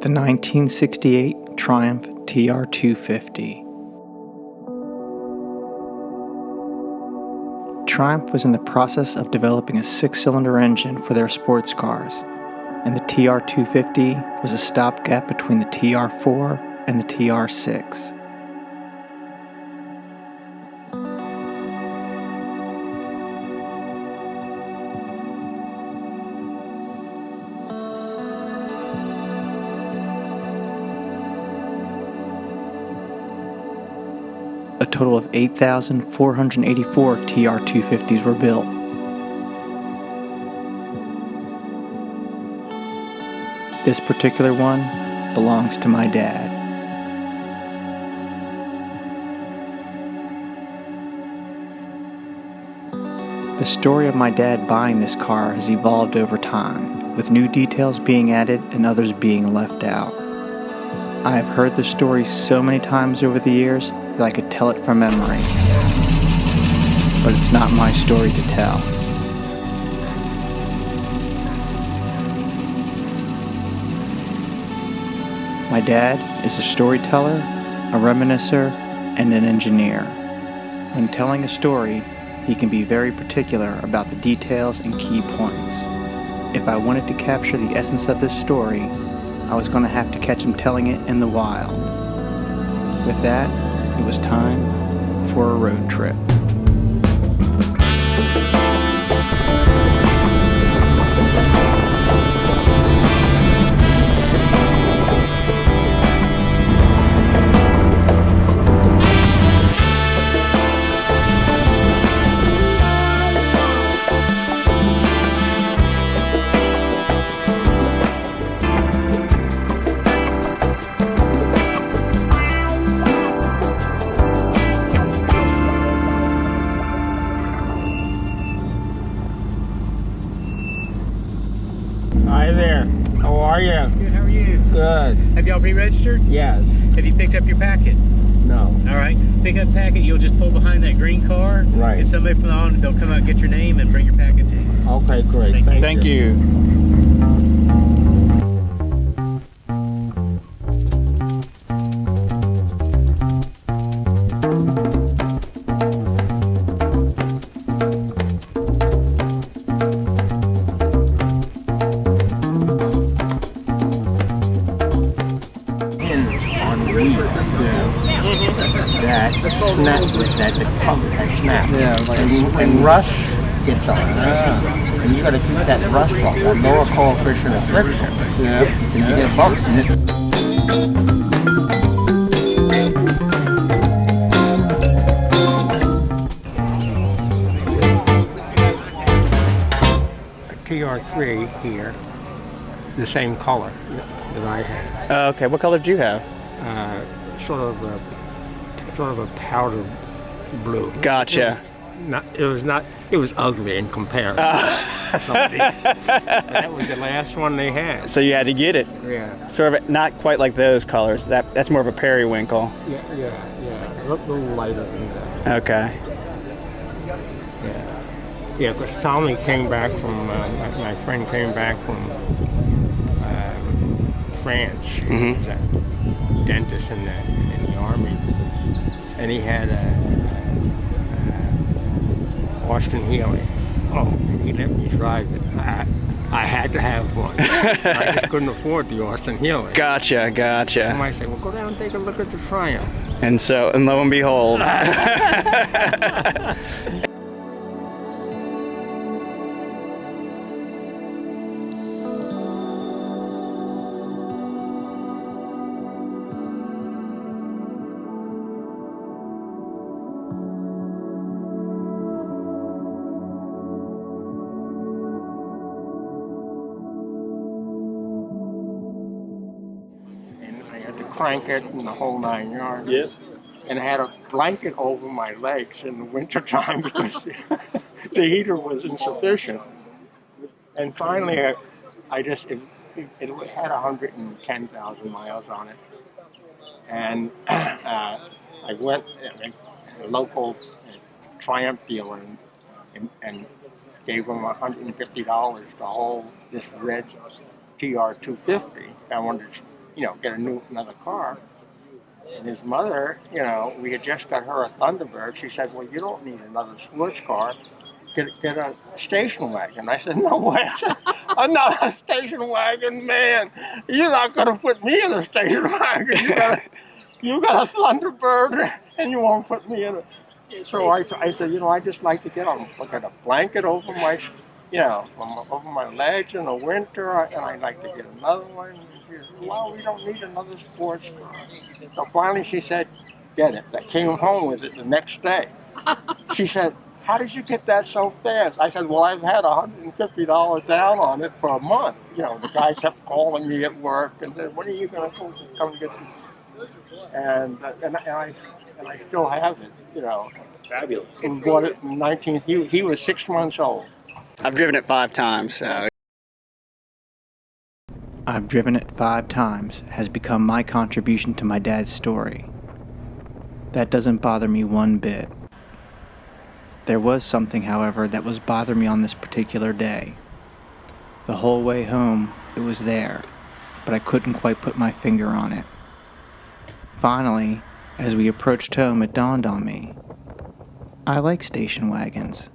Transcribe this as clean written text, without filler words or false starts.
The 1968 Triumph TR250. Triumph was in the process of developing a six-cylinder engine for their sports cars, and the TR250 was a stopgap between the TR4 and the TR6. A total of 8,484 TR250s were built. This particular one belongs to my dad. The story of my dad buying this car has evolved over time, with new details being added and others being left out. I have heard the story so many times over the years that I could tell it from memory. But it's not my story to tell. My dad is a storyteller, a reminiscer, and an engineer. When telling a story, he can be very particular about the details and key points. If I wanted to capture the essence of this story, I was going to have to catch him telling it in the wild. With that, it was time for a road trip. Hi there. How are you? Good, how are you? Good. Have y'all pre-registered? Yes. Have you picked up your packet? No. All right. Pick up packet, you'll just pull behind that green car. Right. And somebody from the on, they'll come out and get your name and bring your packet to you. Okay, great. Thank you. That the pump has snapped. Yeah, like and rust gets on it. And you got to keep that rust off, that lower coefficient of friction. Yeah. So you get bumped. And a TR3 here, the same color that I had. Okay, what color did you have? Sort of a powder blue. Gotcha. It was ugly in comparison. That was the last one they had. So you had to get it. Yeah. Sort of not quite like those colors. That's more of a periwinkle. Yeah. A little lighter than that. Okay. Yeah, because Tommy came back from, my friend came back from France. He was a dentist in the army. And he had Austin Healey. Oh, he let me drive it. I had to have one. I just couldn't afford the Austin Healey. Gotcha. Somebody said, well, go down and take a look at the Triumph. And lo and behold. Crank it and the whole 9 yards. Yep. And I had a blanket over my legs in the wintertime because the heater was insufficient. And finally, it had 110,000 miles on it. And I went to a local Triumph dealer and gave him $150 to hold this red TR250. I wanted to get another car. And his mother, we had just got her a Thunderbird. She said, well, you don't need another sports car. Get a station wagon. I said, no way. I said, I'm not a station wagon man. You're not going to put me in a station wagon. You got a Thunderbird, and you won't put me in it. So I said, I just like to get a blanket over my, over my legs in the winter, and I like to get another one. She said, well, we don't need another sports car. So finally she said, get it. I came home with it the next day. She said, how did you get that so fast? I said, well, I've had $150 down on it for a month. The guy kept calling me at work and said, when are you going to come get this? And I still have it, Fabulous. We bought it in 19, he was 6 months old. I've driven it 5 times. I've driven it 5 times has become my contribution to my dad's story. That doesn't bother me one bit. There was something, however, that was bothering me on this particular day. The whole way home, it was there, but I couldn't quite put my finger on it. Finally, as we approached home, it dawned on me. I like station wagons.